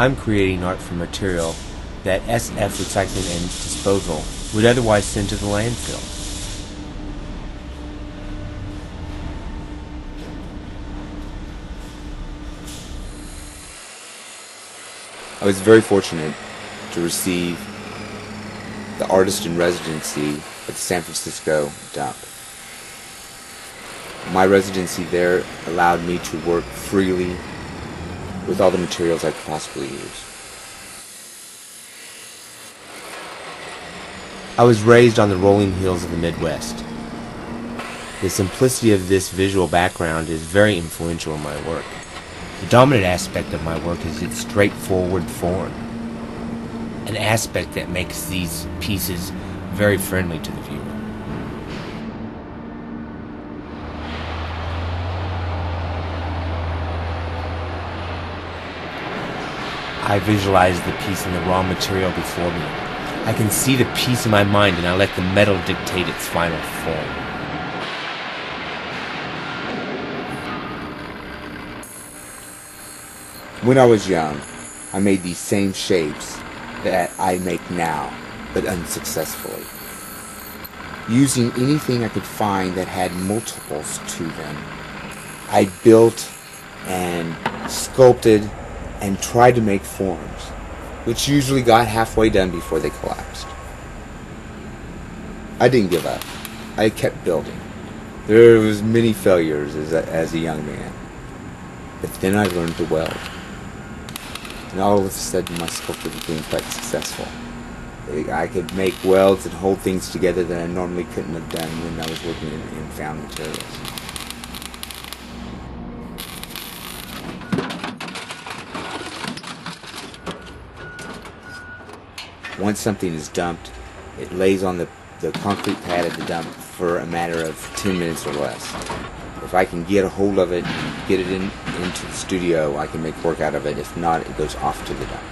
I'm creating art from material that SF Recycling and Disposal would otherwise send to the landfill. I was very fortunate to receive the artist in residency at the San Francisco dump. My residency there allowed me to work freely with all the materials I could possibly use. I was raised on the rolling hills of the Midwest. The simplicity of this visual background is very influential in my work. The dominant aspect of my work is its straightforward form, an aspect that makes these pieces very friendly to the viewer. I visualize the piece in the raw material before me. I can see the piece in my mind, and I let the metal dictate its final form. When I was young, I made these same shapes that I make now, but unsuccessfully. Using anything I could find that had multiples to them, I built and sculpted and tried to make forms, which usually got halfway done before they collapsed. I didn't give up. I kept building. There was many failures as a young man, but then I learned to weld. And all of a sudden my sculpture became quite successful. I could make welds and hold things together that I normally couldn't have done when I was working in found materials. Once something is dumped, it lays on the concrete pad at the dump for a matter of 10 minutes or less. If I can get a hold of it and get it into the studio, I can make work out of it. If not, it goes off to the dump.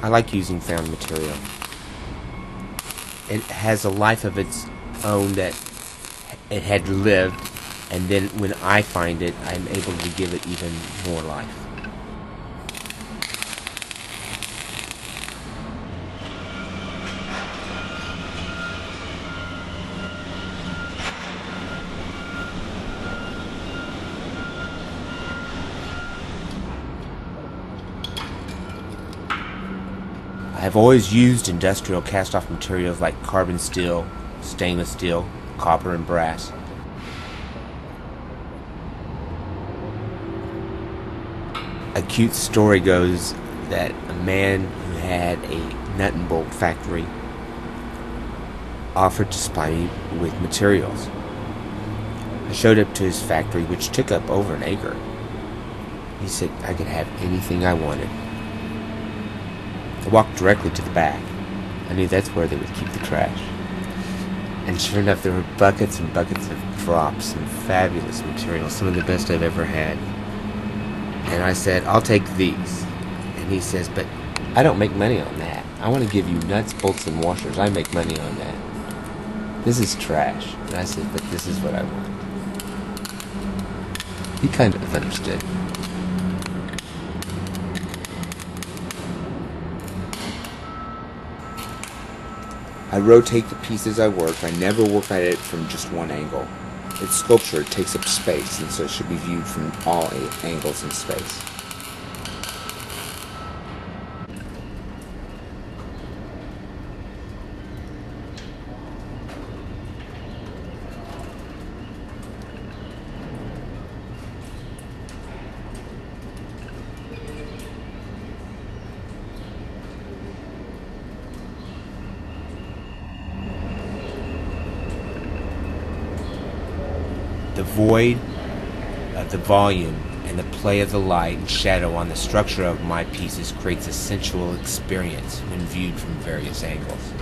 I like using found material. It has a life of its own that it had lived, and then when I find it, I'm able to give it even more life. I have always used industrial cast-off materials like carbon steel, stainless steel, copper, and brass. A cute story goes that a man who had a nut and bolt factory offered to supply me with materials. I showed up to his factory, which took up over an acre. He said I could have anything I wanted. I walked directly to the back. I knew that's where they would keep the trash. And sure enough, there were buckets and buckets of props and fabulous materials, some of the best I've ever had. And I said, I'll take these. And he says, but I don't make money on that. I want to give you nuts, bolts, and washers. I make money on that. This is trash. And I said, but this is what I want. He kind of understood. I rotate the pieces I work. I never work at it from just one angle. It's sculpture. It takes up space, and so it should be viewed from all angles in space. The void of the volume and the play of the light and shadow on the structure of my pieces creates a sensual experience when viewed from various angles.